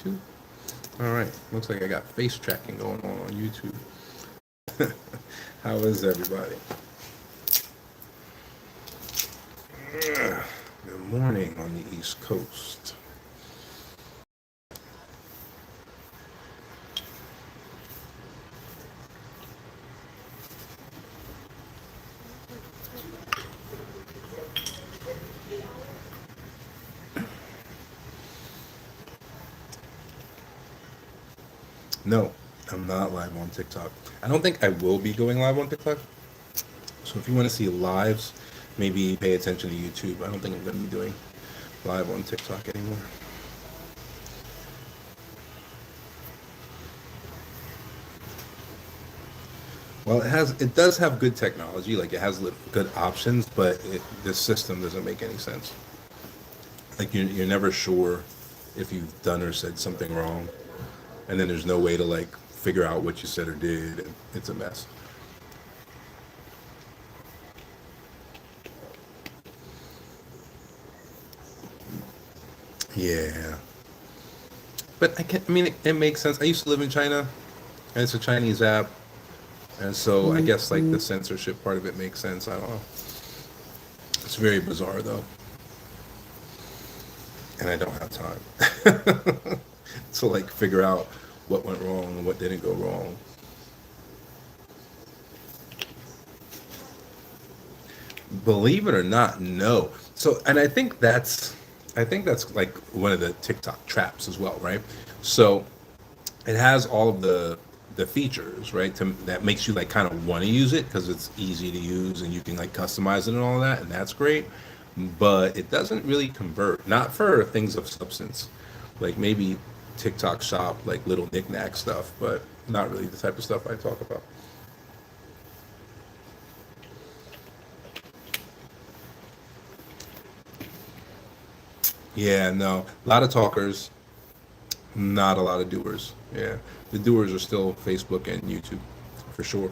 YouTube? All right. Looks like I got face tracking going on YouTube. How is everybody? Good morning on the East Coast. No, I'm not live on TikTok. I don't think I will be going live on TikTok. So if you want to see lives, maybe pay attention to YouTube. I don't think I'm going to be doing live on TikTok anymore. Well, it does have good technology, like it has good options, but the system doesn't make any sense. Like you're never sure if you've done or said something wrong, and then there's no way to like figure out what you said or did, and it's a mess. Yeah, but I mean, it makes sense. I used to live in China, and it's a Chinese app, and so I guess like the censorship part of it makes sense. I don't know. It's very bizarre though, and I don't have time to like figure out what went wrong and what didn't go wrong. Believe it or not, no. So, and I think that's like one of the TikTok traps as well, right? So it has all of the features, right? That makes you like kind of want to use it because it's easy to use and you can like customize it and all that, and that's great. But it doesn't really convert, not for things of substance, like maybe TikTok shop, like little knickknack stuff, but not really the type of stuff I talk about. Yeah, no, a lot of talkers, not a lot of doers. Yeah, the doers are still Facebook and YouTube, for sure.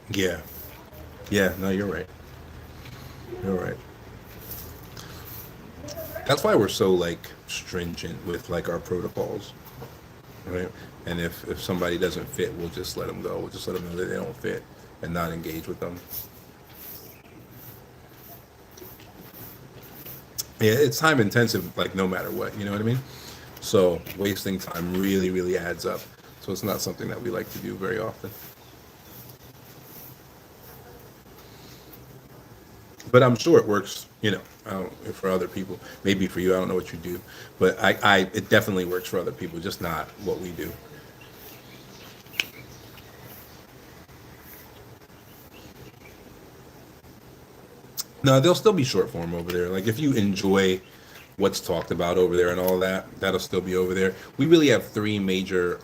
Yeah, yeah, no, you're right. You're right. That's why we're so like stringent with like our protocols, right? And if somebody doesn't fit, we'll just let them go. We'll just let them know that they don't fit and not engage with them. Yeah, it's time intensive, like no matter what, you know what I mean? So wasting time really, really adds up. So it's not something that we like to do very often. But I'm sure it works, I don't, for other people. Maybe for you, I don't know what you do, but it definitely works for other people, just not what we do. No, there'll still be short form over there. Like if you enjoy what's talked about over there and all that, that'll still be over there. We really have three major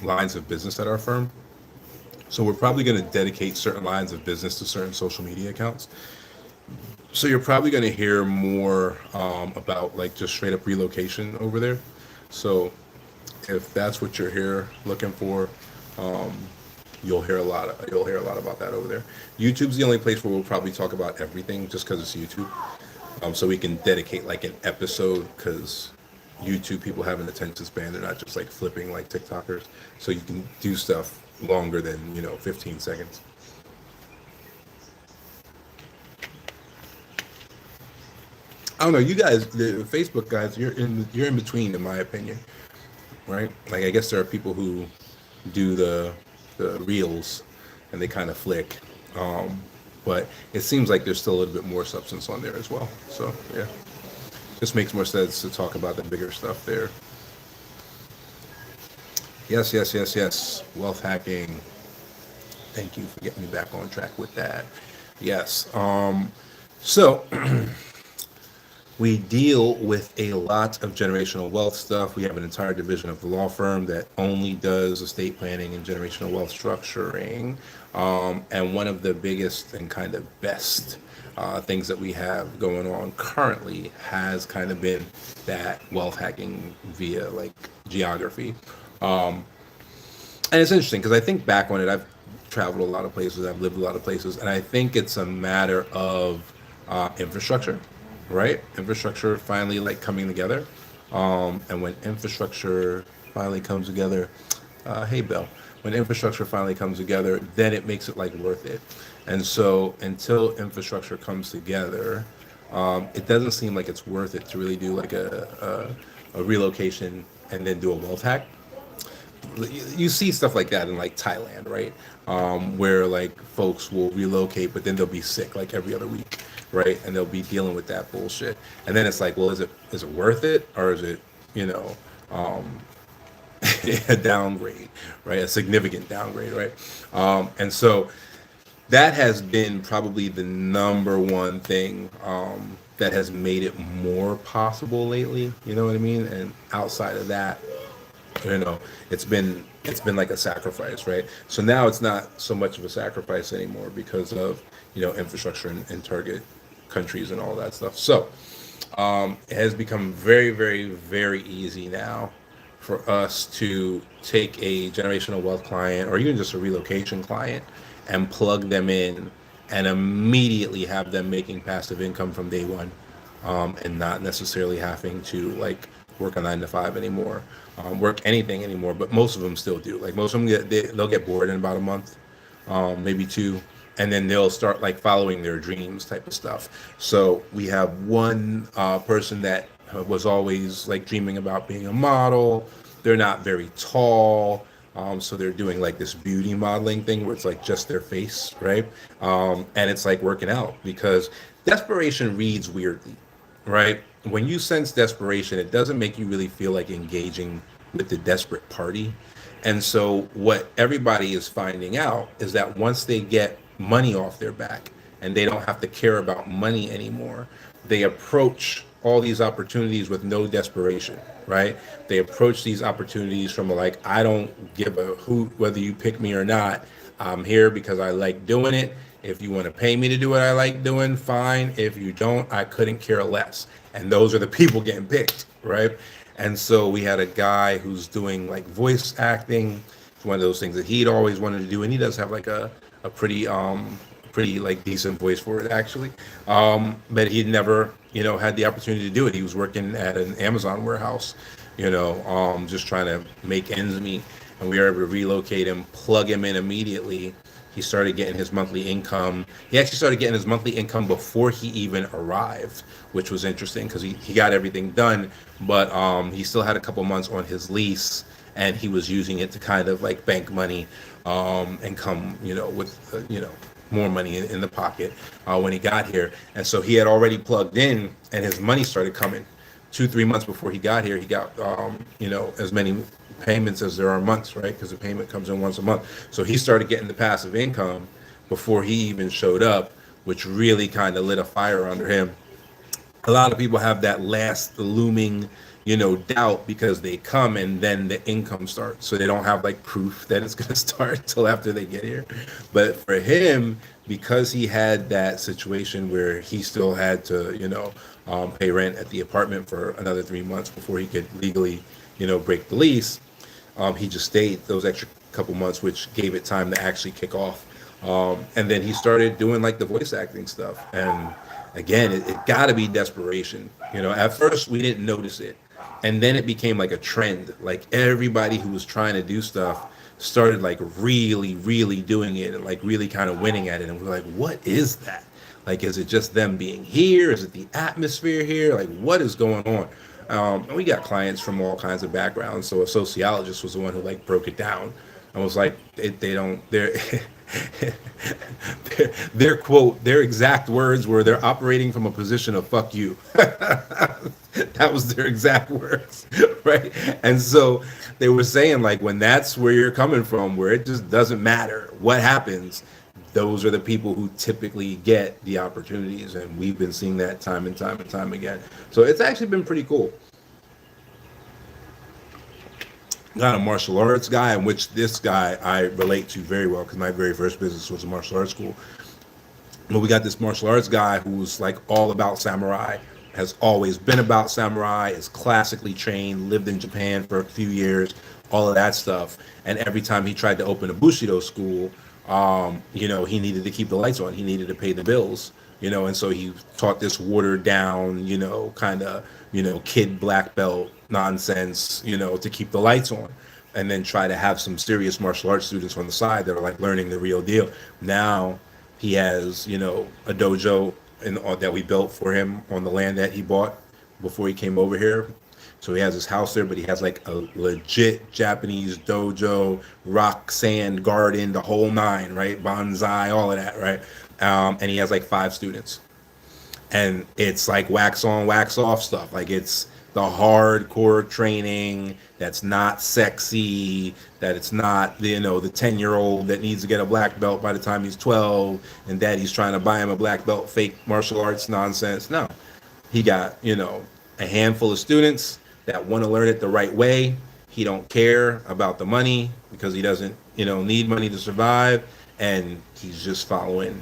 lines of business at our firm. So we're probably going to dedicate certain lines of business to certain social media accounts. So you're probably going to hear more about like just straight up relocation over there. So if that's what you're here looking for, you'll hear a lot about that over there. YouTube's the only place where we'll probably talk about everything just because it's YouTube. So we can dedicate like an episode because YouTube people have an attention span. They're not just like flipping like TikTokers. So you can do stuff longer than 15 seconds. I don't know. You guys, the Facebook guys, you're in between, in my opinion, right? Like I guess there are people who do the reels and they kind of flick, but it seems like there's still a little bit more substance on there as well. So yeah, just makes more sense to talk about the bigger stuff there. Yes, yes, yes, yes. Wealth hacking. Thank you for getting me back on track with that. Yes. So we deal with a lot of generational wealth stuff. We have an entire division of the law firm that only does estate planning and generational wealth structuring. And one of the biggest and kind of best things that we have going on currently has kind of been that wealth hacking via like geography. And it's interesting because I think back on it, I've traveled a lot of places. I've lived a lot of places, and I think it's a matter of infrastructure, right? Infrastructure finally like coming together, and when infrastructure finally comes together, hey Bill, when infrastructure finally comes together, then it makes it like worth it. And so until infrastructure comes together, it doesn't seem like it's worth it to really do like a relocation and then do a wealth hack. You see stuff like that in like Thailand, right? Where like folks will relocate, but then they'll be sick like every other week, right? And they'll be dealing with that bullshit. And then it's like, well, is it worth it, or is it, you know, a downgrade, right? A significant downgrade, right? And so that has been probably the number one thing that has made it more possible lately. You know what I mean? And outside of that, it's been like a sacrifice, right? So now it's not so much of a sacrifice anymore because of infrastructure and target countries and all that stuff. So it has become very, very, very easy now for us to take a generational wealth client or even just a relocation client and plug them in and immediately have them making passive income from day one, and not necessarily having to like work a 9 to 5 anymore, work anything anymore. But most of them still do. Like most of them they'll get bored in about a month, maybe two, and then they'll start like following their dreams type of stuff. So we have one person that was always like dreaming about being a model. They're not very tall. So they're doing like this beauty modeling thing where it's like just their face, right? And it's like working out because desperation reads weirdly, right? When you sense desperation, it doesn't make you really feel like engaging with the desperate party. And so what everybody is finding out is that once they get money off their back and they don't have to care about money anymore, they approach all these opportunities with no desperation, right? They approach these opportunities from like, I don't give a hoot whether you pick me or not. I'm here because I like doing it. If you want to pay me to do what I like doing, fine. If you don't, I couldn't care less. And those are the people getting picked, right? And so we had a guy who's doing like voice acting. It's one of those things that he'd always wanted to do, and he does have like a pretty like decent voice for it actually. But he'd never had the opportunity to do it. He was working at an Amazon warehouse, just trying to make ends meet, and we were able to relocate him, plug him in immediately. He started getting his monthly income. He actually started getting his monthly income before he even arrived, which was interesting because he got everything done, but he still had a couple months on his lease, and he was using it to kind of like bank money, and come, with, more money in the pocket when he got here. And so he had already plugged in, and his money started coming. 2-3 months before he got here, he got, as many payments as there are months, right? Because the payment comes in once a month. So he started getting the passive income before he even showed up, which really kind of lit a fire under him. A lot of people have that last looming, doubt because they come and then the income starts. So they don't have like proof that it's going to start until after they get here. But for him, because he had that situation where he still had to, pay rent at the apartment for another 3 months before he could legally, break the lease, he just stayed those extra couple months, which gave it time to actually kick off. And then he started doing like the voice acting stuff. And again, it got to be desperation. At first we didn't notice it. And then it became like a trend. Like everybody who was trying to do stuff started like really, really doing it and like really kind of winning at it. And we're like, what is that? Like, is it just them being here? Is it the atmosphere here? Like, what is going on? And we got clients from all kinds of backgrounds. So a sociologist was the one who like broke it down and was like, their quote, their exact words were, they're operating from a position of fuck you. That was their exact words, right? And so they were saying like, when that's where you're coming from, where it just doesn't matter what happens, those are the people who typically get the opportunities. And we've been seeing that time and time and time again. So it's actually been pretty cool. Got a martial arts guy, in which this guy I relate to very well because my very first business was a martial arts school. But we got this martial arts guy who's like all about samurai, has always been about samurai, is classically trained, lived in Japan for a few years, all of that stuff. And every time he tried to open a Bushido school, He needed to keep the lights on. He needed to pay the bills. And so he taught this watered down, kind of, kid black belt nonsense, to keep the lights on, and then try to have some serious martial arts students on the side that are like learning the real deal. Now he has, a dojo that we built for him on the land that he bought before he came over here. So he has his house there, but he has like a legit Japanese dojo, rock sand garden, the whole nine, right? Bonsai, all of that, right? And he has like 5 students, and it's like wax on, wax off stuff. Like it's the hardcore training that's not sexy, that it's not the 10-year-old that needs to get a black belt by the time he's 12, and daddy's trying to buy him a black belt, fake martial arts nonsense. No, he got a handful of students that want to learn it the right way. He don't care about the money because he doesn't need money to survive, and he's just following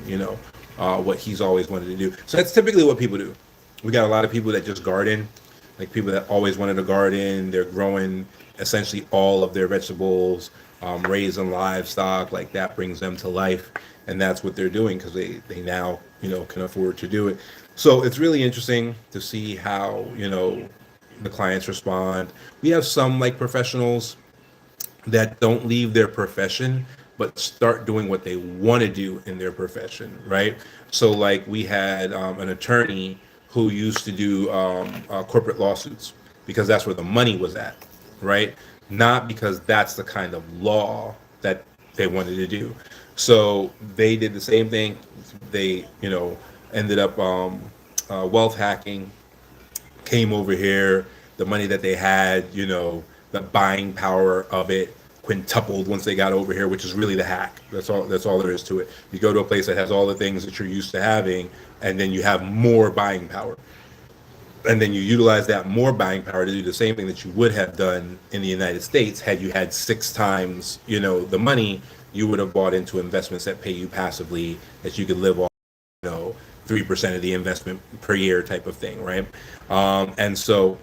what he's always wanted to do. So that's typically what people do. We got a lot of people that just garden, like people that always wanted to garden. They're growing essentially all of their vegetables, raising livestock. Like that brings them to life, and that's what they're doing because they now can afford to do it. So it's really interesting to see how the clients respond. We have some like professionals that don't leave their profession but start doing what they want to do in their profession, right? So like we had an attorney who used to do corporate lawsuits because that's where the money was at, right? Not because that's the kind of law that they wanted to do. So they did the same thing. They ended up wealth hacking, came over here. The money that they had, the buying power of it quintupled once they got over here, which is really the hack. That's all. That's all there is to it. You go to a place that has all the things that you're used to having, and then you have more buying power, and then you utilize that more buying power to do the same thing that you would have done in the United States had you had 6 times, the money. You would have bought into investments that pay you passively that you could live off, 3% of the investment per year type of thing, right? And so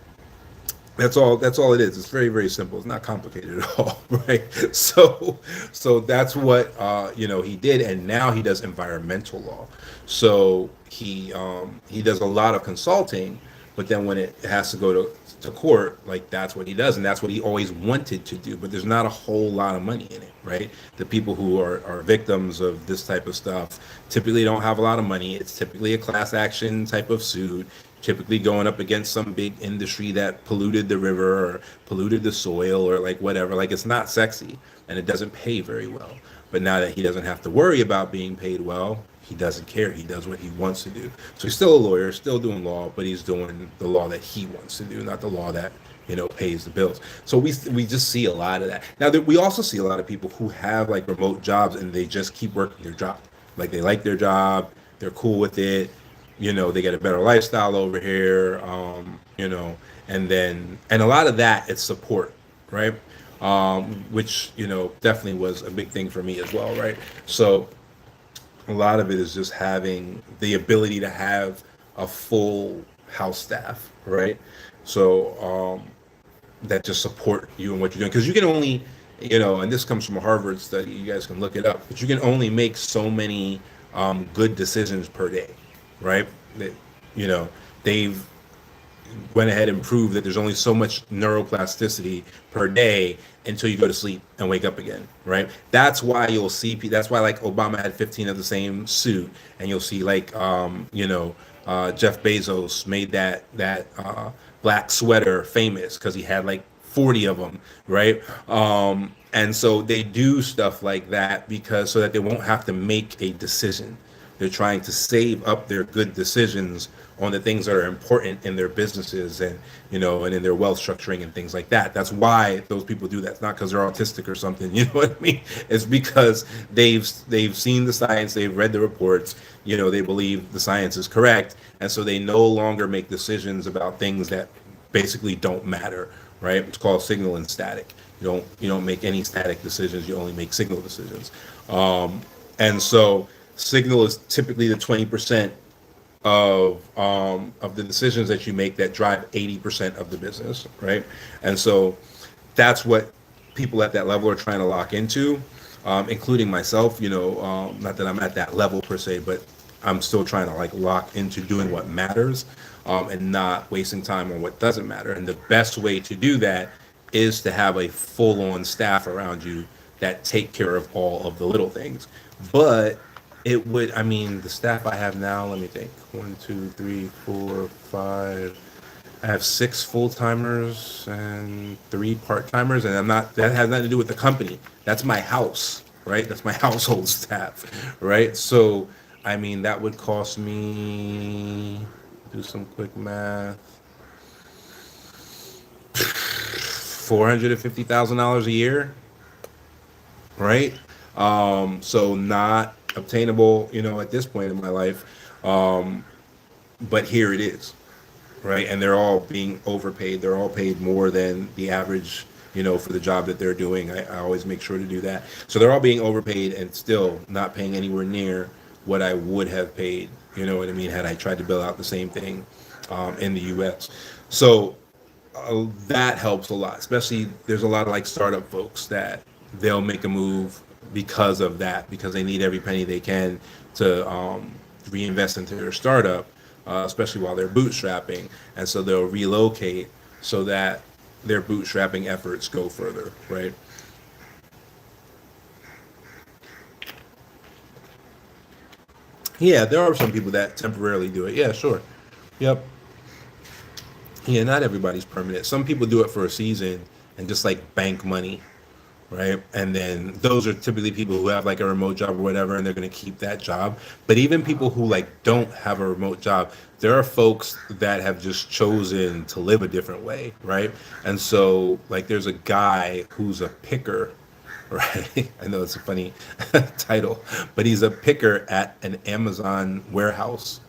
that's all. That's all it is. It's very, very simple. It's not complicated at all, right? So that's what he did, and now he does environmental law. So he does a lot of consulting, but then when it has to go to court, like that's what he does, and that's what he always wanted to do. But there's not a whole lot of money in it, right? The people who are victims of this type of stuff typically don't have a lot of money. It's typically a class action type of suit, typically going up against some big industry that polluted the river or polluted the soil or like whatever. Like it's not sexy and it doesn't pay very well. But now that he doesn't have to worry about being paid well, he doesn't care. He does what he wants to do. So he's still a lawyer, still doing law, but he's doing the law that he wants to do, not the law that pays the bills. So we just see a lot of that. Now we also see a lot of people who have like remote jobs and they just keep working their job. Like they like their job, they're cool with it. They get a better lifestyle over here. And a lot of that it's support, right? Which definitely was a big thing for me as well, right? So a lot of it is just having the ability to have a full house staff, right? So that just support you and what you're doing, because you can only, and this comes from a Harvard study. You guys can look it up, but you can only make so many good decisions per day, right? That they've went ahead and proved that there's only so much neuroplasticity per day until you go to sleep and wake up again, right? That's why you'll see. That's why like Obama had 15 of the same suit, and you'll see like Jeff Bezos made that black sweater famous because he had like 40 of them, right? And so they do stuff like that because so that they won't have to make a decision. They're trying to save up their good decisions on the things that are important in their businesses and and in their wealth structuring and things like that. That's why those people do that. It's not because they're autistic or something. You know what I mean? It's because they've seen the science, they've read the reports. They believe the science is correct, and so they no longer make decisions about things that basically don't matter. Right? It's called signal and static. You don't make any static decisions. You only make signal decisions. And so signal is typically the 20% of the decisions that you make that drive 80% of the business, right? And so that's what people at that level are trying to lock into. including myself. Not that I'm at that level per se, but I'm still trying to like lock into doing what matters, and not wasting time on what doesn't matter. And the best way to do that is to have a full-on staff around you that take care of all of the little things. But I mean, the staff I have now, let me think. One, two, three, four, five. I have six full timers and three part timers, and that has nothing to do with the company. That's my house, right? That's my household staff, right? So, I mean, that would cost me, do some quick math, $450,000 a year, right? So not obtainable, at this point in my life. But here it is, right? And they're all being overpaid. They're all paid more than the average, for the job that they're doing. I always make sure to do that. So they're all being overpaid and still not paying anywhere near what I would have paid, you know what I mean, had I tried to bill out the same thing in the US. So that helps a lot, especially there's a lot of like startup folks that they'll make a move because of that, because they need every penny they can to reinvest into their startup, especially while they're bootstrapping. And so they'll relocate so that their bootstrapping efforts go further, right? Yeah, there are some people that temporarily do it. Yeah, sure. Yep. Yeah, not everybody's permanent. Some people do it for a season and just like bank money, right? And then those are typically people who have like a remote job or whatever, and they're going to keep that job. But even people who like don't have a remote job, there are folks that have just chosen to live a different way, right? And so like there's a guy who's a picker, right? I know it's a funny title, but he's a picker at an Amazon warehouse,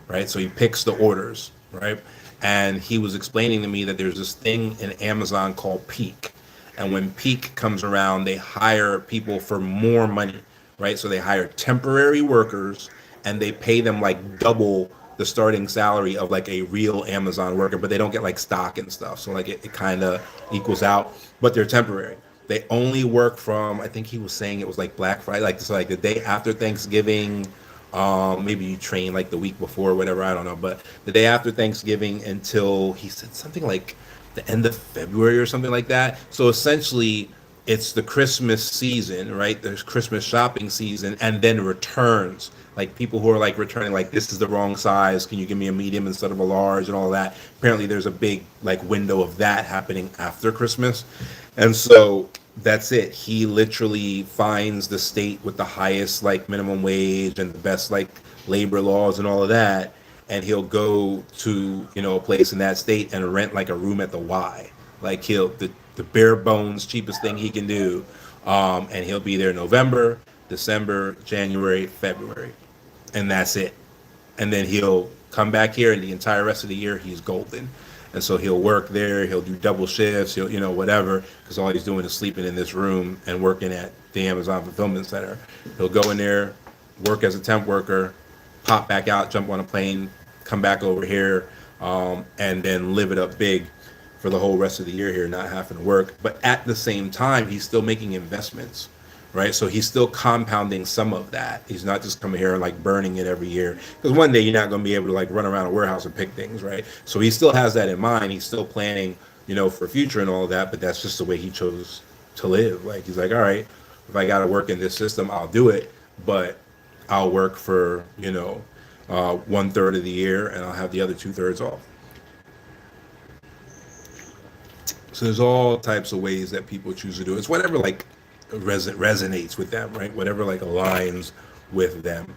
right? So he picks the orders, right? And he was explaining to me that there's this thing in Amazon called peak. And when peak comes around, they hire people for more money, right? So they hire temporary workers and they pay them like double the starting salary of like a real Amazon worker, but they don't get like stock and stuff. So like it kind of equals out, but they're temporary. They only work from, I think he was saying it was like Black Friday, like so like the day after Thanksgiving. Maybe you train like the week before, or whatever. I don't know, but the day after Thanksgiving until he said something like the end of February or something like that. So essentially, it's the Christmas season, right? There's Christmas shopping season, and then returns. Like people who are like returning, like this is the wrong size. Can you give me a medium instead of a large, and all that. Apparently, there's a big like window of that happening after Christmas, and so that's it. He literally finds the state with the highest like minimum wage and the best like labor laws and all of that, and he'll go to a place in that state and rent like a room at the Y. Like the bare bones cheapest thing he can do, and he'll be there November, December, January, February, and that's it. And then he'll come back here, and the entire rest of the year he's golden. And so he'll work there. He'll do double shifts. He'll whatever, because all he's doing is sleeping in this room and working at the Amazon fulfillment center. He'll go in there, work as a temp worker, pop back out, jump on a plane, come back over here, and then live it up big for the whole rest of the year here, not having to work. But at the same time, he's still making investments, right? So he's still compounding some of that. He's not just coming here and like burning it every year. Because one day you're not going to be able to like run around a warehouse and pick things, right? So he still has that in mind. He's still planning, for future and all of that. But that's just the way he chose to live. Like he's like, all right, if I got to work in this system, I'll do it. But I'll work for, 1/3 of the year, and I'll have the other 2/3 off. So there's all types of ways that people choose to do it. It's whatever like resonates with them, right? Whatever like aligns with them.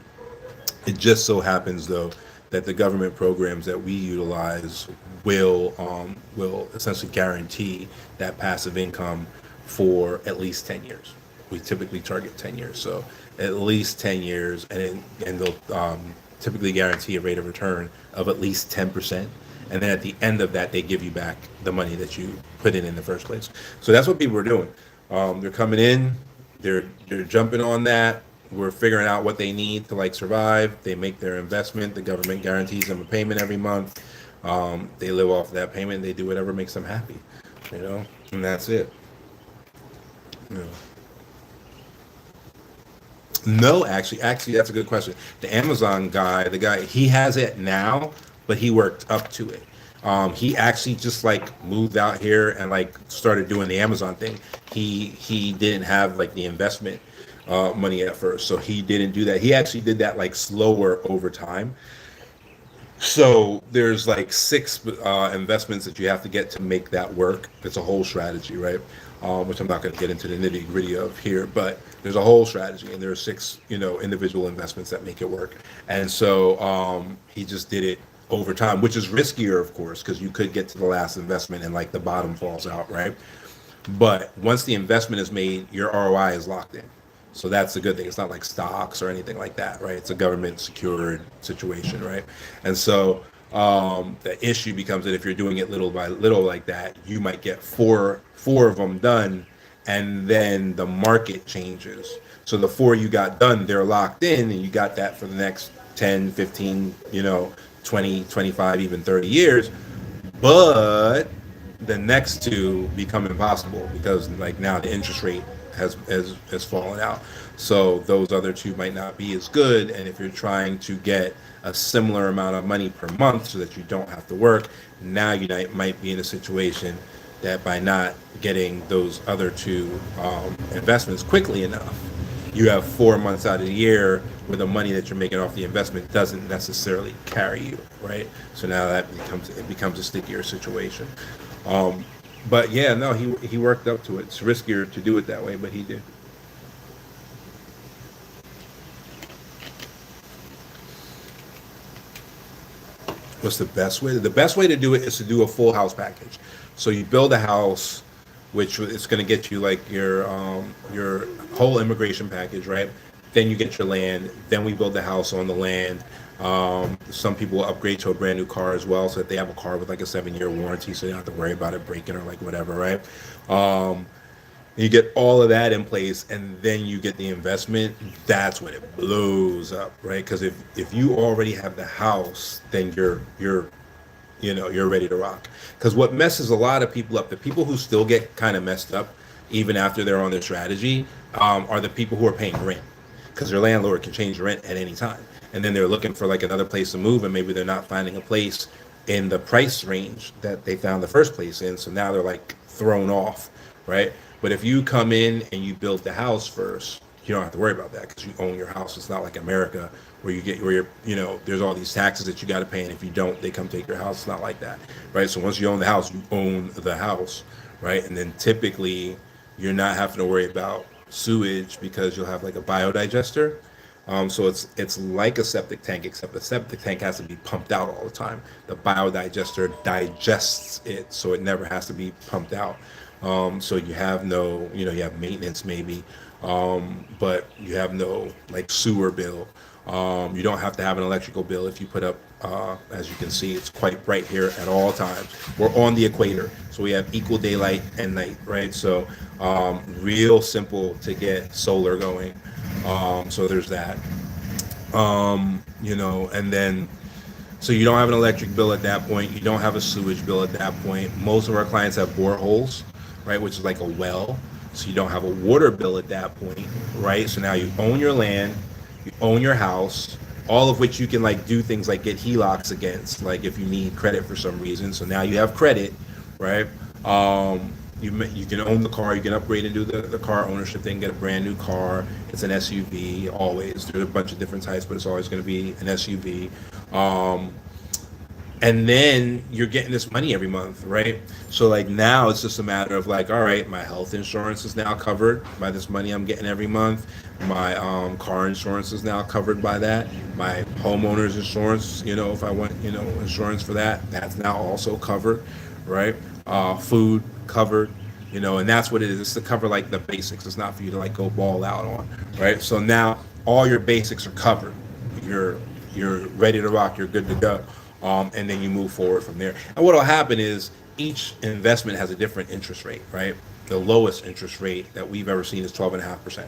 It just so happens though that the government programs that we utilize will essentially guarantee that passive income for at least 10 years. We typically target 10 years, so at least 10 years, and they'll typically guarantee a rate of return of at least 10%. And then at the end of that, they give you back the money that you put in the first place. So that's what people are doing. They're coming in, they're jumping on that. We're figuring out what they need to like survive. They make their investment. The government guarantees them a payment every month. They live off of that payment. They do whatever makes them happy, and that's it. You know. No, actually, that's a good question. The Amazon guy, the guy, he has it now, but he worked up to it. He actually just like moved out here and like started doing the Amazon thing. He didn't have like the investment money at first, so he didn't do that. He actually did that like slower over time. So there's like six investments that you have to get to make that work. It's a whole strategy, right? Which I'm not going to get into the nitty gritty of here, but there's a whole strategy, and there are six, individual investments that make it work. And so he just did it over time, which is riskier, of course, because you could get to the last investment and like the bottom falls out, right? But once the investment is made, your ROI is locked in. So that's a good thing. It's not like stocks or anything like that, right? It's a government secured situation, right? And so the issue becomes that if you're doing it little by little like that, you might get four of them done, and then the market changes. So the four you got done, they're locked in, and you got that for the next 10, 15, 20, 25, even 30 years. But the next two become impossible because like now the interest rate has fallen out. So those other two might not be as good. And if you're trying to get a similar amount of money per month so that you don't have to work, now you might be in a situation that by not getting those other two investments quickly enough, you have 4 months out of the year where the money that you're making off the investment doesn't necessarily carry you, right? So now it becomes a stickier situation. Um, but yeah, no, he worked up to it. It's riskier to do it that way, but he did. What's the best way? The best way to do it is to do a full house package. So you build a house, which is going to get you like your whole immigration package, right? Then you get your land. Then we build the house on the land. Some people will upgrade to a brand new car as well, so that they have a car with like a 7-year warranty, so you don't have to worry about it breaking or like whatever, right? Um, you get all of that in place, and then you get the investment. That's when it blows up, right? Because if you already have the house, then you're ready to rock. Because what messes a lot of people up, the people who still get kind of messed up even after they're on their strategy, are the people who are paying rent, because their landlord can change rent at any time, and then they're looking for like another place to move, and maybe they're not finding a place in the price range that they found the first place in, so now they're like thrown off, right? But if you come in and you build the house first, you don't have to worry about that because you own your house. It's not like America where there's all these taxes that you got to pay, and if you don't, they come take your house. It's not like that, right? So once you own the house, you own the house, right? And then typically you're not having to worry about sewage because you'll have like a biodigester. So it's like a septic tank, except the septic tank has to be pumped out all the time. The biodigester digests it, so it never has to be pumped out. So you have no, you have maintenance maybe, but you have no like sewer bill. You don't have to have an electrical bill if you put up, as you can see, it's quite bright here at all times. We're on the equator, so we have equal daylight and night, right? So real simple to get solar going. So there's that. And then so you don't have an electric bill at that point. You don't have a sewage bill at that point. Most of our clients have boreholes, right, which is like a well. So you don't have a water bill at that point, right? So now you own your land, you own your house, all of which you can like do things like get HELOCs against, like if you need credit for some reason. So now you have credit, right? You can own the car, you can upgrade and do the car ownership thing, get a brand new car. It's an SUV always. There's a bunch of different types, but it's always going to be an SUV. And then you're getting this money every month, right? So like now it's just a matter of like, all right, my health insurance is now covered by this money I'm getting every month. My car insurance is now covered by that. My homeowner's insurance, if I want, insurance for that, that's now also covered, right? Food covered, and that's what it is. It's to cover like the basics. It's not for you to like go ball out on, right? So now all your basics are covered. You're ready to rock. You're good to go. And then you move forward from there. And what will happen is each investment has a different interest rate, right? The lowest interest rate that we've ever seen is 12.5%.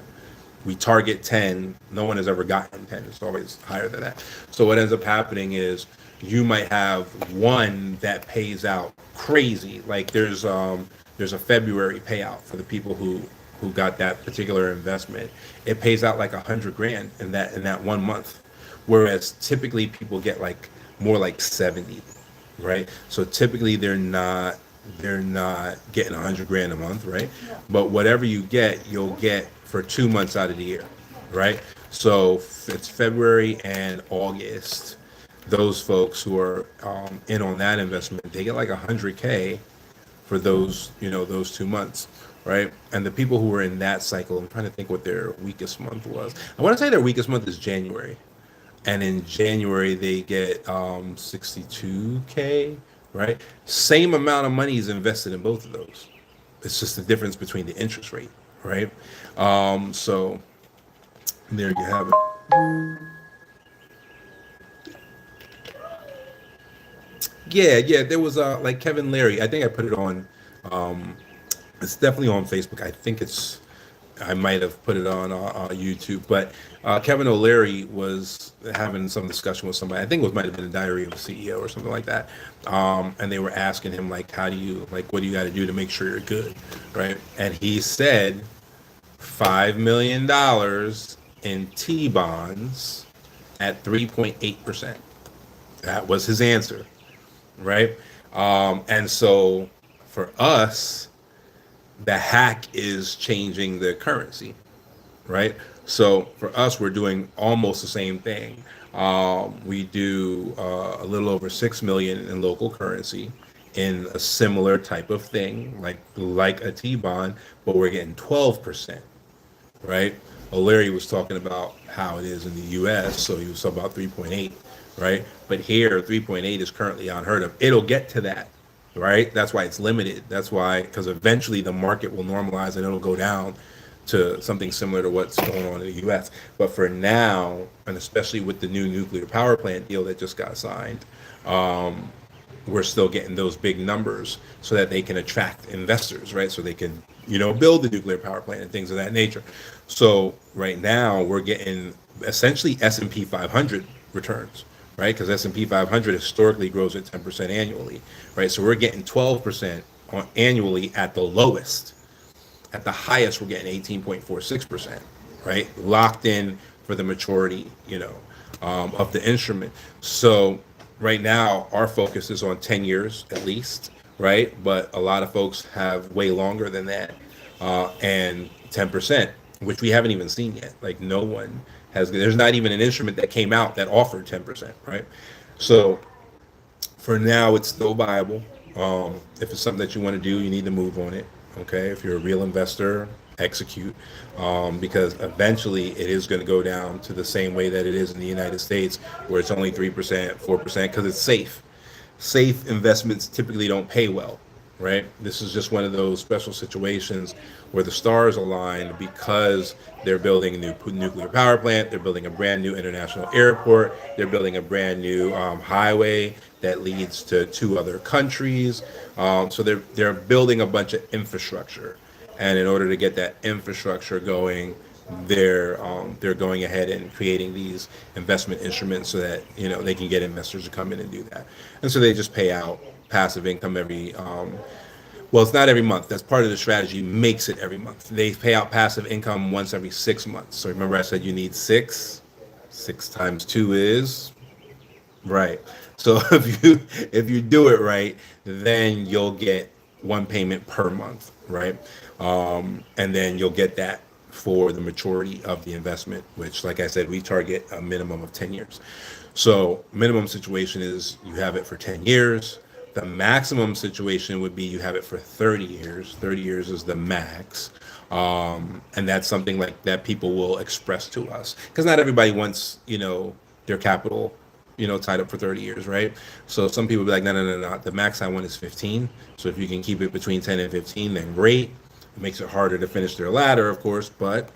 We target 10. No one has ever gotten 10. It's always higher than that. So what ends up happening is you might have one that pays out crazy. Like there's a February payout for the people who who got that particular investment, it pays out like 100 grand in that 1 month, whereas typically people get like more like 70, right? So typically they're not getting 100 grand a month, right? But whatever you get, you'll get for 2 months out of the year, right? So it's February and August. Those folks who are in on that investment, they get like 100K for those 2 months, right? And the people who were in that cycle, I'm trying to think what their weakest month was. I want to say their weakest month is January, and in January they get 62K, right? Same amount of money is invested in both of those. It's just the difference between the interest rate, right? So there you have it. Yeah, yeah. There was like Kevin Larry. I think I put it on. It's definitely on Facebook. I might have put it on YouTube, but Kevin O'Leary was having some discussion with somebody. I think it might have been a Diary of a CEO or something like that. And they were asking him like, how do you like, what do you got to do to make sure you're good, right? And he said $5 million in T bonds at 3.8%. That was his answer, right? And so for us, the hack is changing the currency, right? So for us, we're doing almost the same thing. We do a little over 6 million in local currency in a similar type of thing, like a T bond, but we're getting 12%, right? O'Leary was talking about how it is in the U.S., so he was talking about 3.8, right? But here, 3.8 is currently unheard of. It'll get to that, right? That's why it's limited. That's why, because eventually the market will normalize and it'll go down to something similar to what's going on in the U.S. But for now, and especially with the new nuclear power plant deal that just got signed, we're still getting those big numbers so that they can attract investors, right? So they can, build the nuclear power plant and things of that nature. So right now we're getting essentially S&P 500 returns, right? Because S&P 500 historically grows at 10% annually, right? So we're getting 12% annually at the lowest. At the highest, we're getting 18.46%, right? Locked in for the maturity, of the instrument. So right now, our focus is on 10 years at least, right? But a lot of folks have way longer than that, and 10%, which we haven't even seen yet. Like no one has. There's not even an instrument that came out that offered 10%, right? So for now, it's still viable. If it's something that you want to do, you need to move on it. Okay, if you're a real investor, execute, because eventually it is going to go down to the same way that it is in the United States, where it's only 3%, 4%, because it's safe. Safe investments typically don't pay well, right? This is just one of those special situations where the stars align because they're building a new nuclear power plant, they're building a brand new international airport, they're building a brand new highway that leads to two other countries. So they're building a bunch of infrastructure, and in order to get that infrastructure going, they're going ahead and creating these investment instruments so that they can get investors to come in and do that. And so they just pay out passive income every well, it's not every month. That's part of the strategy. Makes it every month. They pay out passive income once every 6 months. So remember, I said you need six. 6 times 2 is right. So if you do it right, then you'll get one payment per month, right? And then you'll get that for the maturity of the investment, which, like I said, we target a minimum of 10 years. So minimum situation is you have it for 10 years. The maximum situation would be you have it for 30 years. 30 years is the max. And that's something like that people will express to us because not everybody wants, their capital, tied up for 30 years, right? So some people be like, no, no, no, no. The max I want is 15. So if you can keep it between 10 and 15, then great. It makes it harder to finish their ladder, of course, but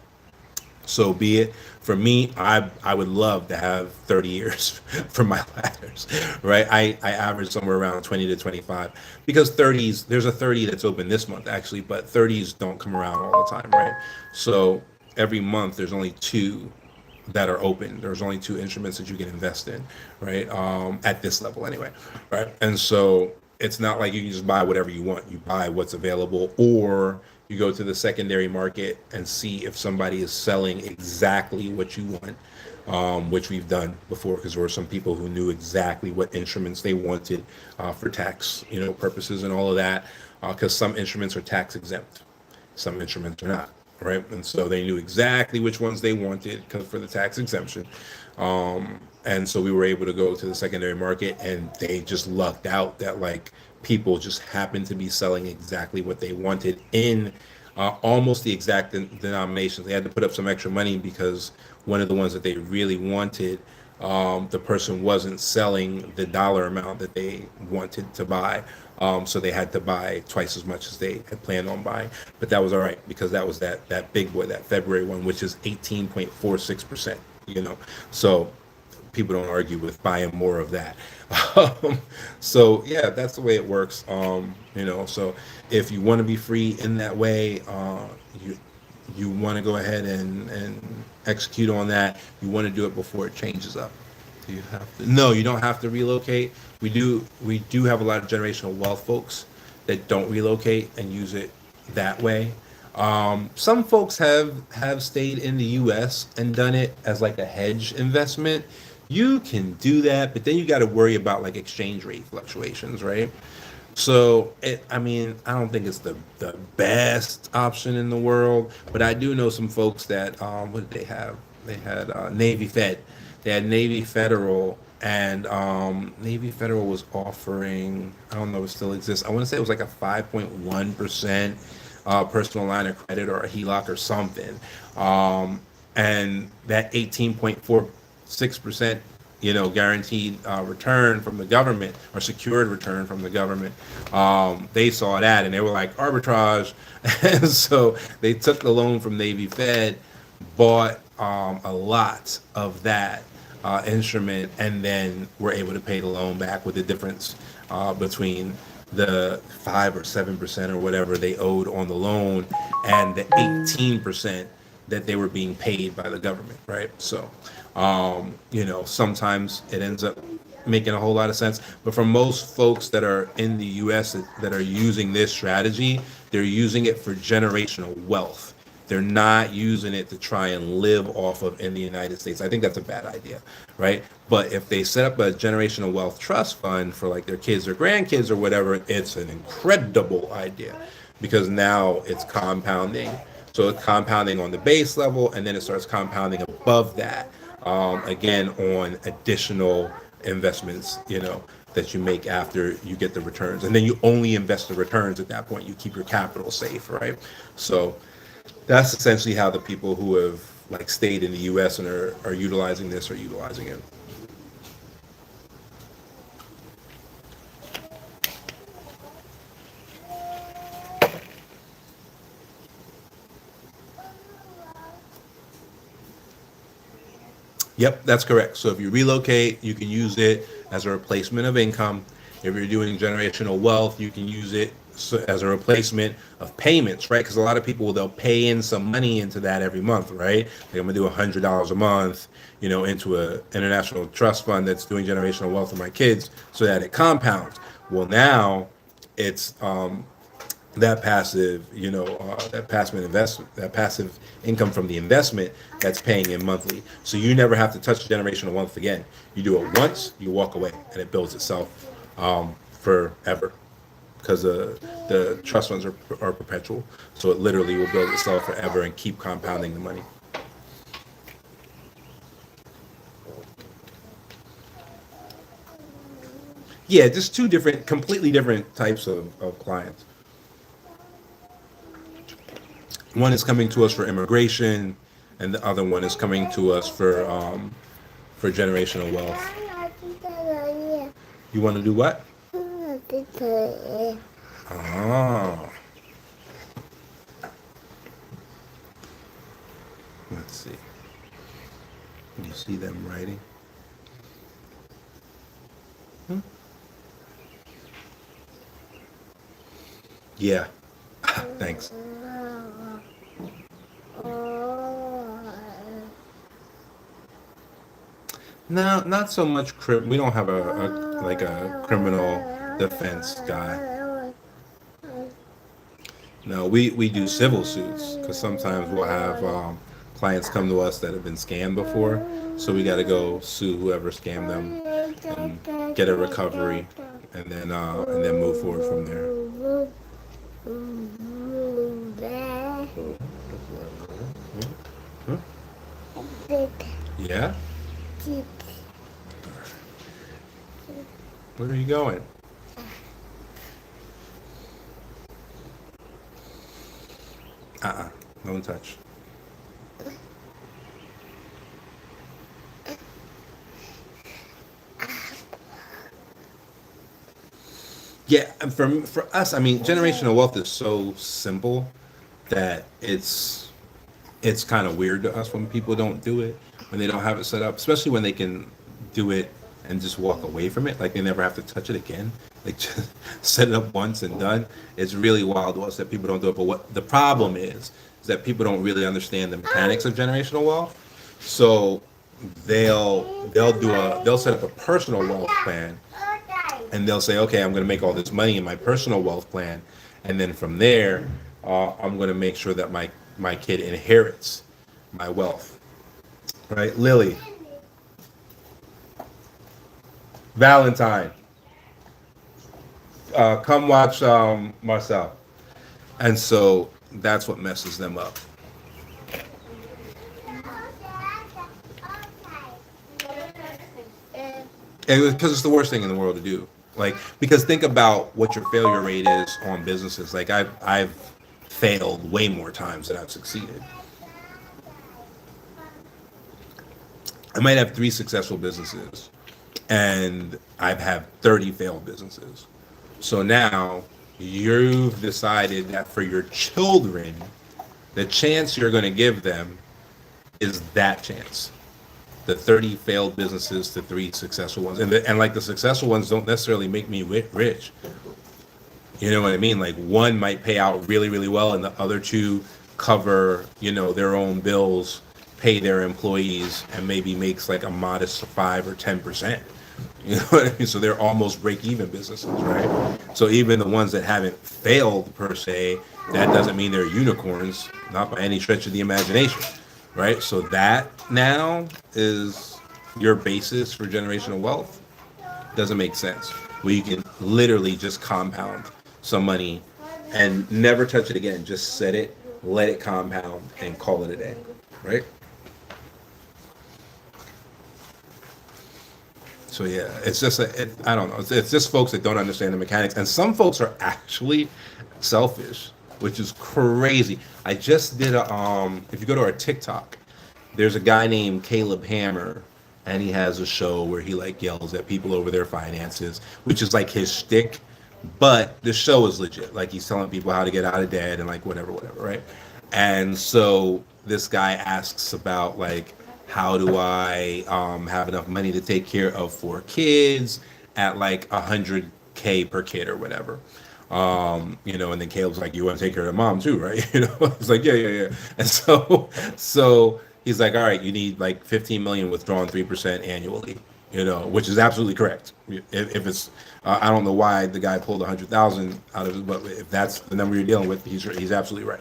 so be it. For me, I would love to have 30 years for my ladders, right? I average somewhere around 20 to 25 because 30s, there's a 30 that's open this month actually, but 30s don't come around all the time, right? So every month there's only two that are open. There's only two instruments that you can invest in, right? At this level anyway, right? And so it's not like you can just buy whatever you want. You buy what's available, or You go to the secondary market and see if somebody is selling exactly what you want, which we've done before because there were some people who knew exactly what instruments they wanted for tax, purposes and all of that. Because some instruments are tax exempt, some instruments are not, right? And so they knew exactly which ones they wanted for the tax exemption. And so we were able to go to the secondary market, and they just lucked out that like people just happened to be selling exactly what they wanted in almost the exact denominations. They had to put up some extra money because one of the ones that they really wanted, the person wasn't selling the dollar amount that they wanted to buy. So they had to buy twice as much as they had planned on buying. But that was all right because that was that big boy, that February one, which is 18.46%, So people don't argue with buying more of that. So yeah, that's the way it works. So if you want to be free in that way, you want to go ahead and execute on that. You want to do it before it changes up. Do you have to? No, you don't have to relocate. We do have a lot of generational wealth folks that don't relocate and use it that way. Some folks have stayed in the U.S. and done it as like a hedge investment. You can do that, but then you got to worry about like exchange rate fluctuations, right? So I mean, I don't think it's the best option in the world, but I do know some folks that what did they have? They had Navy Fed. They had Navy Federal, and Navy Federal was offering, I don't know if it still exists. I want to say it was like a 5.1% personal line of credit or a HELOC or something. And that 18.46%, guaranteed return from the government or secured return from the government. They saw that and they were like arbitrage, and so they took the loan from Navy Fed, bought a lot of that instrument, and then were able to pay the loan back with the difference between the 5 or 7% or whatever they owed on the loan and the 18% that they were being paid by the government, right? So, sometimes it ends up making a whole lot of sense. But for most folks that are in the US that are using this strategy, they're using it for generational wealth. They're not using it to try and live off of in the United States. I think that's a bad idea, right? But if they set up a generational wealth trust fund for like their kids or grandkids or whatever, it's an incredible idea because now it's compounding. So it's compounding on the base level, and then it starts compounding above that, again, on additional investments, that you make after you get the returns. And then you only invest the returns at that point. You keep your capital safe, right? So that's essentially how the people who have like stayed in the US and are utilizing this are utilizing it. Yep, that's correct. So if you relocate, you can use it as a replacement of income. If you're doing generational wealth, you can use it as a replacement of payments, right? Because a lot of people, they'll pay in some money into that every month, right? Like I'm gonna do $100 a month, into a international trust fund that's doing generational wealth for my kids so that it compounds. Well, now it's that passive income from the investment that's paying in monthly. So you never have to touch generational wealth again. You do it once, you walk away, and it builds itself forever. Because the trust funds are perpetual, so it literally will build itself forever and keep compounding the money. Yeah, just two completely different types of clients. One is coming to us for immigration, and the other one is coming to us for generational wealth. You want to do what? Ah, let's see. You see them writing? Hmm? Yeah. Thanks. No, not so much we don't have a criminal defense guy. No, we do civil suits because sometimes we'll have clients come to us that have been scammed before, so we got to go sue whoever scammed them and get a recovery, and then move forward from there. Huh? Yeah. Where are you going? Don't touch. Yeah, and for us, I mean, generational wealth is so simple that it's kind of weird to us when people don't do it, when they don't have it set up, especially when they can do it and just walk away from it, like they never have to touch it again. Like just set it up once and done. It's really wild to us that people don't do it. But what the problem is that people don't really understand the mechanics of generational wealth. So they'll set up a personal wealth plan, and they'll say, okay, I'm going to make all this money in my personal wealth plan, and then from there, I'm going to make sure that my kid inherits my wealth. Right, Lily, Valentine, come watch Marcel, and so that's what messes them up. And because it's the worst thing in the world to do. Like, because think about what your failure rate is on businesses. Like, I've failed way more times than I've succeeded. I might have 3 successful businesses, and I've had 30 failed businesses. So now you've decided that for your children, the chance you're going to give them is that chance. The 30 failed businesses to 3 successful ones. And like the successful ones don't necessarily make me rich. You know what I mean? Like one might pay out really, really well, and the other two cover, their own bills, pay their employees, and maybe makes like a modest 5 or 10%. You know what I mean? So they're almost break-even businesses, right? So even the ones that haven't failed per se, that doesn't mean they're unicorns, not by any stretch of the imagination, right? So that now is your basis for generational wealth. Doesn't make sense. Where you can literally just compound some money and never touch it again. Just set it, let it compound, and call it a day, right? So yeah, it's just I don't know. It's just folks that don't understand the mechanics, and some folks are actually selfish, which is crazy. I just did a If you go to our TikTok, there's a guy named Caleb Hammer, and he has a show where he like yells at people over their finances, which is like his shtick. But the show is legit. Like he's telling people how to get out of debt and like whatever, right? And so this guy asks about like how do I have enough money to take care of 4 kids at like 100K per kid or whatever. And then Caleb's like, you want to take care of the mom too, right? He's like, yeah. And so he's like, all right, you need like 15 million withdrawn 3% annually, which is absolutely correct. If it's, I don't know why the guy pulled 100,000 out of it, but if that's the number you're dealing with, he's absolutely right.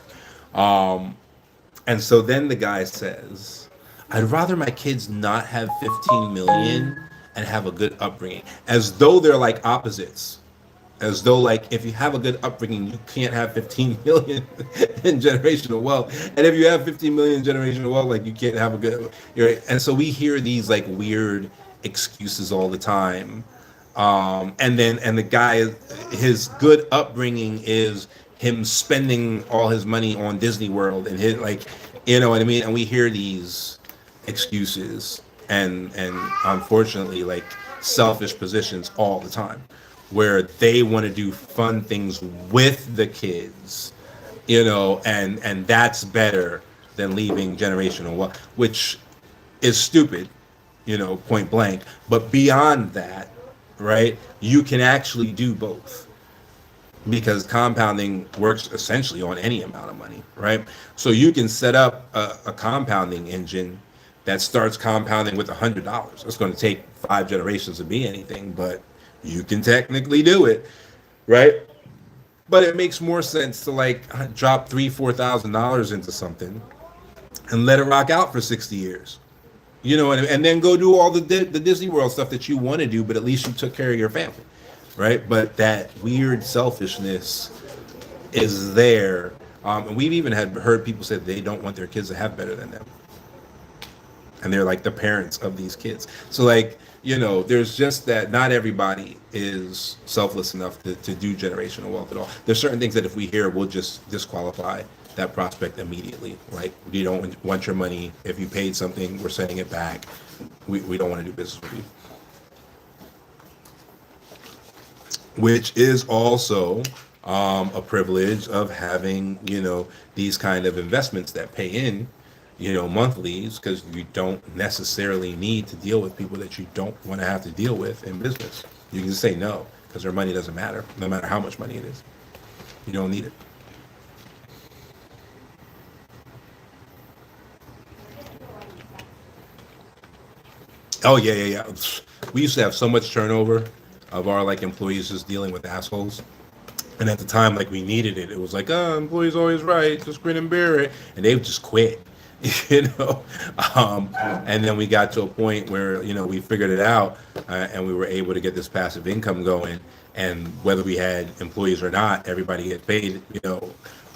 And so then the guy says, I'd rather my kids not have 15 million and have a good upbringing, as though they're like opposites. As though like if you have a good upbringing, you can't have 15 million in generational wealth, and if you have 15 million in generational wealth, like you can't have a good. Right? And so we hear these like weird excuses all the time, and the guy, his good upbringing is him spending all his money on Disney World and his like, you know what I mean. And we hear these excuses and unfortunately like selfish positions all the time, where they want to do fun things with the kids, and that's better than leaving generational wealth, which is stupid, point blank. But beyond that, right, you can actually do both, because compounding works essentially on any amount of money, right? So you can set up a compounding engine that starts compounding with $100. It's going to take 5 generations to be anything, but you can technically do it, right? But it makes more sense to like drop $3,000-4,000 into something and let it rock out for 60 years. And then go do all the Disney World stuff that you want to do, but at least you took care of your family, right? But that weird selfishness is there, and we've even had heard people say they don't want their kids to have better than them, and they're like the parents of these kids. So like, there's just that not everybody is selfless enough to do generational wealth at all. There's certain things that if we hear, we'll just disqualify that prospect immediately. Like, we don't want your money. If you paid something, we're sending it back. We don't want to do business with you. Which is also a privilege of having, these kind of investments that pay in, monthlies, because you don't necessarily need to deal with people that you don't want to have to deal with in business. You can just say no, because their money doesn't matter, no matter how much money it is. You don't need it. Oh yeah, yeah, yeah. We used to have so much turnover of our like employees just dealing with assholes. And at the time, like, we needed it. It was like, oh, employee's always right, just grin and bear it. And they would just quit, you know. And then we got to a point where, we figured it out, and we were able to get this passive income going. And whether we had employees or not, everybody get paid,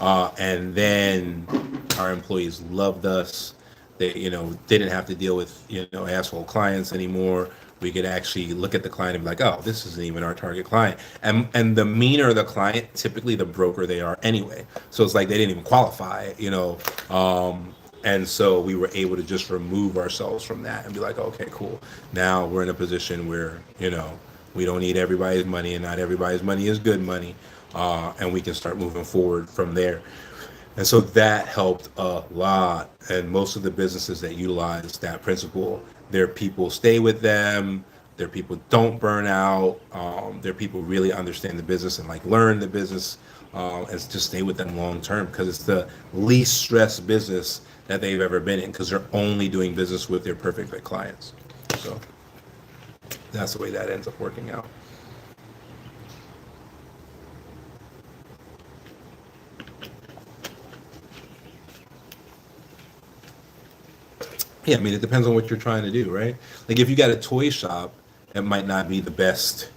and then our employees loved us. They, didn't have to deal with, asshole clients anymore. We could actually look at the client and be like, oh, this isn't even our target client. And the meaner the client, typically the broker they are anyway. So it's like they didn't even qualify. And so we were able to just remove ourselves from that and be like, okay, cool. Now we're in a position where, we don't need everybody's money, and not everybody's money is good money. And we can start moving forward from there. And so that helped a lot. And most of the businesses that utilize that principle, their people stay with them, their people don't burn out, their people really understand the business and like learn the business, and just stay with them long term, because it's the least stressed business that they've ever been in, because they're only doing business with their perfect fit clients. So that's the way that ends up working out. Yeah, I mean, it depends on what you're trying to do, right? Like, if you got a toy shop, it might not be the best,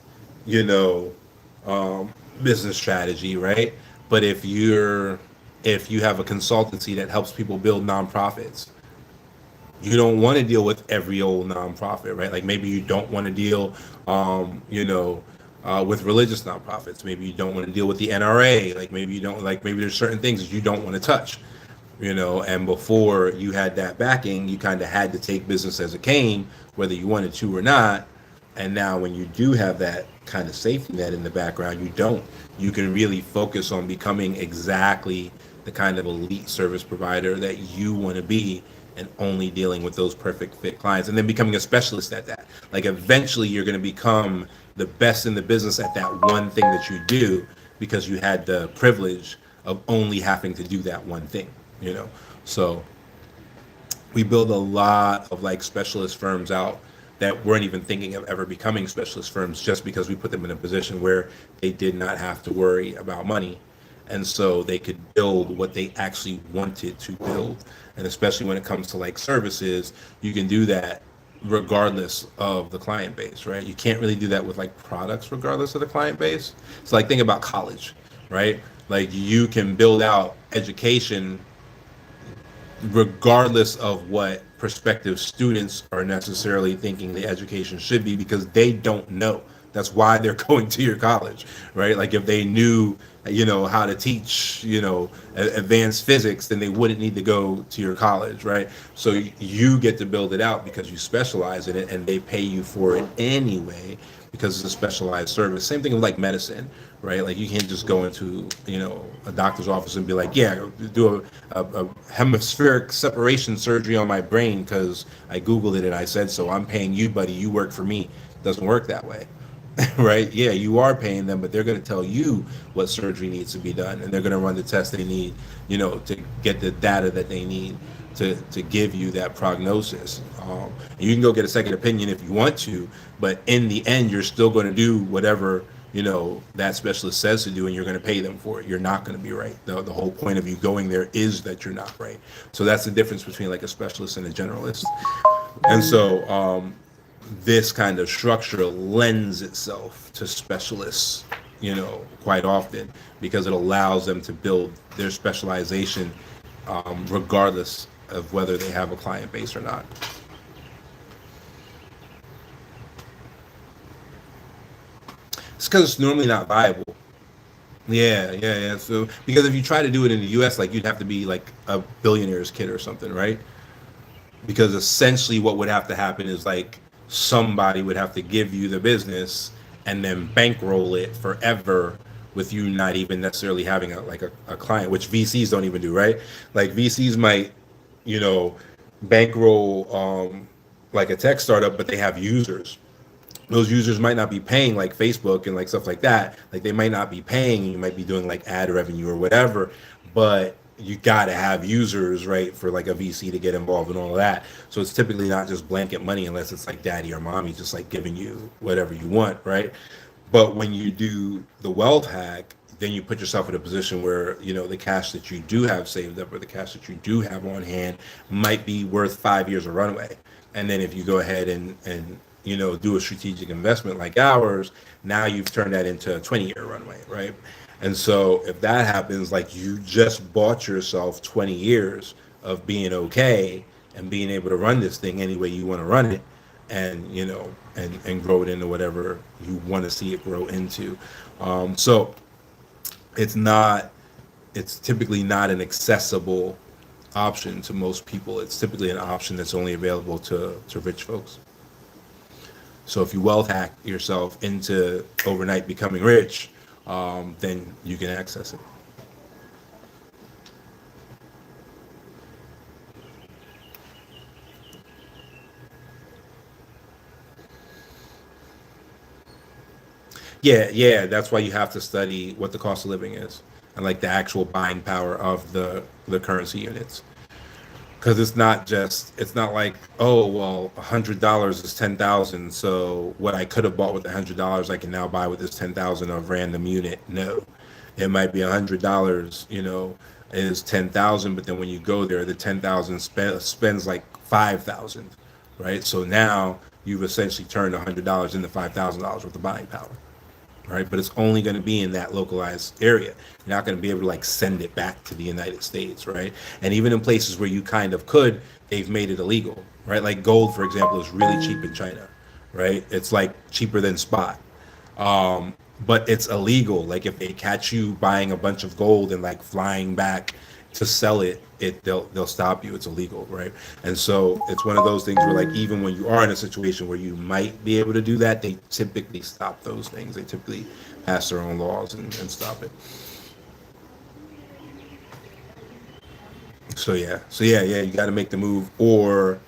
you know, business strategy, right? But if you have a consultancy that helps people build nonprofits, you don't want to deal with every old nonprofit, right? Like, maybe you don't want to deal, with religious nonprofits. Maybe you don't want to deal with the NRA. Like, maybe you don't like. Maybe there's certain things that you don't want to touch. And before you had that backing, you kind of had to take business as it came, whether you wanted to or not. And now when you do have that kind of safety net in the background, you don't. You can really focus on becoming exactly the kind of elite service provider that you want to be, and only dealing with those perfect fit clients, and then becoming a specialist at that. Like, eventually you're going to become the best in the business at that one thing that you do, because you had the privilege of only having to do that one thing. So we build a lot of like specialist firms out that weren't even thinking of ever becoming specialist firms, just because we put them in a position where they did not have to worry about money, and so they could build what they actually wanted to build. And especially when it comes to like services, you can do that regardless of the client base, right? You can't really do that with like products regardless of the client base. So like, think about college, right? Like, you can build out education regardless of what prospective students are necessarily thinking the education should be, because they don't know. That's why they're going to your college, right? Like, if they knew, how to teach, advanced physics, then they wouldn't need to go to your college, right? So you get to build it out because you specialize in it, and they pay you for it anyway, because it's a specialized service. Same thing with like medicine, right? Like, you can't just go into, a doctor's office and be like, yeah, do a hemispheric separation surgery on my brain because I Googled it and I said so. I'm paying you, buddy. You work for me. It doesn't work that way. Right? Yeah, you are paying them, but they're going to tell you what surgery needs to be done, and they're going to run the tests they need, to get the data that they need to give you that prognosis. You can go get a second opinion if you want to, but in the end, you're still going to do whatever that specialist says to do, and you're going to pay them for it. You're not going to be right. The whole point of you going there is that you're not right. So that's the difference between like a specialist and a generalist. And so this kind of structure lends itself to specialists, quite often, because it allows them to build their specialization regardless of whether they have a client base or not. It's because it's normally not viable. Yeah, yeah, yeah. So because if you try to do it in the U.S., like you'd have to be like a billionaire's kid or something, right? Because essentially what would have to happen is like somebody would have to give you the business and then bankroll it forever with you not even necessarily having a client, which VCs don't even do, right? Like VCs might, you know, bankroll like a tech startup, but they have users. Those users might not be paying like Facebook and like stuff like that. Like they might not be paying, you might be doing like ad revenue or whatever, but you got to have users, right, for like a VC to get involved in all of that. So it's typically not just blanket money unless it's like daddy or mommy just like giving you whatever you want, right? But when you do the wealth hack, then you put yourself in a position where, the cash that you do have saved up or the cash that you do have on hand might be worth 5 years of runway. And then if you go ahead and do a strategic investment like ours, now you've turned that into a 20-year runway, right? And so if that happens, like you just bought yourself 20 years of being okay and being able to run this thing any way you want to run it, and and grow it into whatever you want to see it grow into. So it's not it's typically not an accessible option to most people. It's typically an option that's only available to rich folks. So if you wealth hack yourself into overnight becoming rich, then you can access it. Yeah, yeah, that's why you have to study what the cost of living is and like the actual buying power of the currency units. Because it's not like, oh well, $100 is 10,000, so what I could have bought with $100 I can now buy with this 10,000 of random unit. No, it might be $100, is 10,000, but then when you go there the 10,000 spends like 5,000, right? So now you've essentially turned $100 into $5,000 worth of buying power, right? But it's only going to be in that localized area. You're not going to be able to like send it back to the United States, right? And even in places where you kind of could, they've made it illegal, right? Like gold, for example, is really cheap in China, right? It's like cheaper than spot. But it's illegal. Like if they catch you buying a bunch of gold and like flying back to sell they'll stop you. It's illegal, right? And so it's one of those things where like even when you are in a situation where you might be able to do that, they typically stop those things. They typically pass their own laws and stop it. So yeah, you got to make the move, or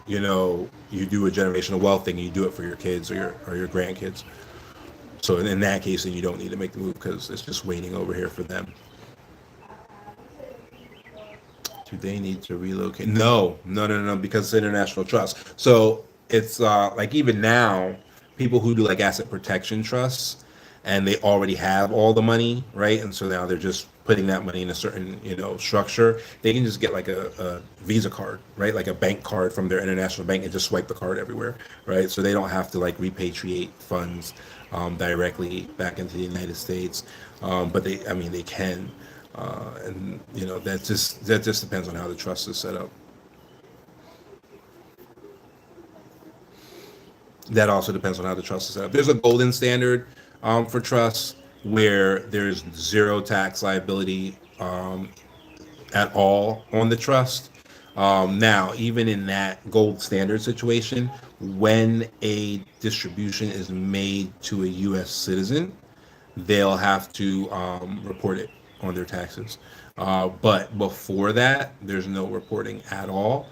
you do a generational wealth thing and you do it for your kids or your grandkids. So in that case, then you don't need to make the move because it's just waiting over here for them. Do they need to relocate? No, no, no, no, because it's international trust. So it's like even now, people who do like asset protection trusts, and they already have all the money, right? And so now they're just putting that money in a certain, structure. They can just get like a Visa card, right? Like a bank card from their international bank and just swipe the card everywhere, right? So they don't have to like repatriate funds directly back into the United States. But I mean, they can. And that just depends on how the trust is set up. That also depends on how the trust is set up. There's a golden standard for trusts where there's zero tax liability at all on the trust. Now, even in that gold standard situation, when a distribution is made to a U.S. citizen, they'll have to report it on their taxes. But before that, there's no reporting at all.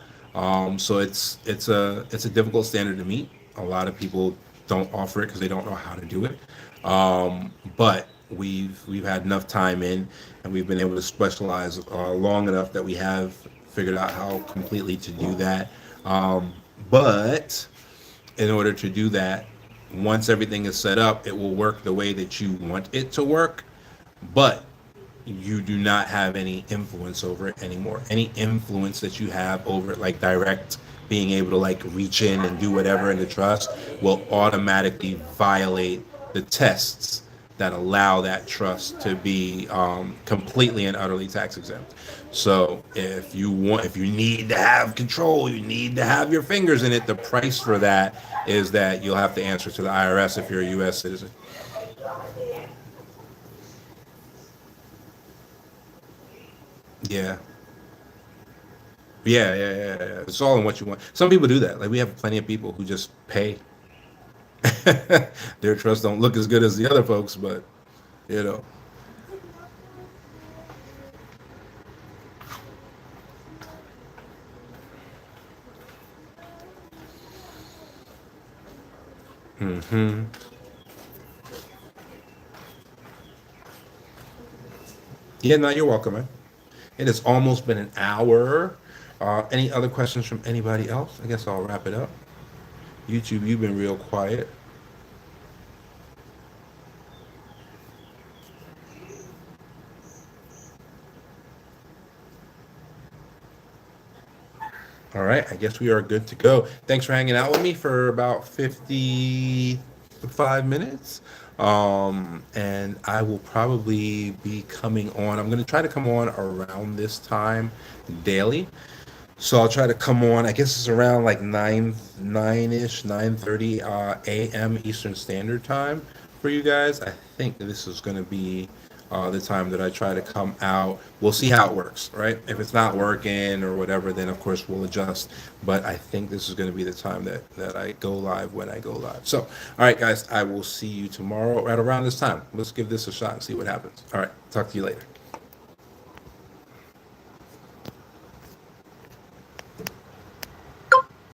So it's a difficult standard to meet. A lot of people don't offer it because they don't know how to do it. But we've had enough time in, and we've been able to specialize long enough that we have figured out how completely to do that. But in order to do that, once everything is set up, it will work the way that you want it to work, but you do not have any influence over it anymore. Any influence that you have over it, like direct being able to like reach in and do whatever in the trust, will automatically violate the tests that allow that trust to be completely and utterly tax exempt. So if you need to have control, you need to have your fingers in it. The price for that is that you'll have to answer to the IRS if you're a U.S. citizen. Yeah. Yeah. It's all in what you want. Some people do that. Like we have plenty of people who just pay. Their trusts don't look as good as the other folks, but you know. Hmm. Yeah, no, you're welcome, man. It has almost been an hour. Any other questions from anybody else? I guess I'll wrap it up. YouTube, you've been real quiet. All right, I guess we are good to go. Thanks for hanging out with me for about 55 minutes. And I will probably be coming on. I'm going to try to come on around this time daily. So I'll try to come on. I guess it's around like 9 ish, 9:30 a.m. Eastern Standard Time for you guys. I think this is going to be the time that I try to come out. We'll see how it works, right? If it's not working or whatever, then of course we'll adjust. But I think this is going to be the time that I go live when I go live. So, all right, guys, I will see you tomorrow at around this time. Let's give this a shot and see what happens. All right, talk to you later.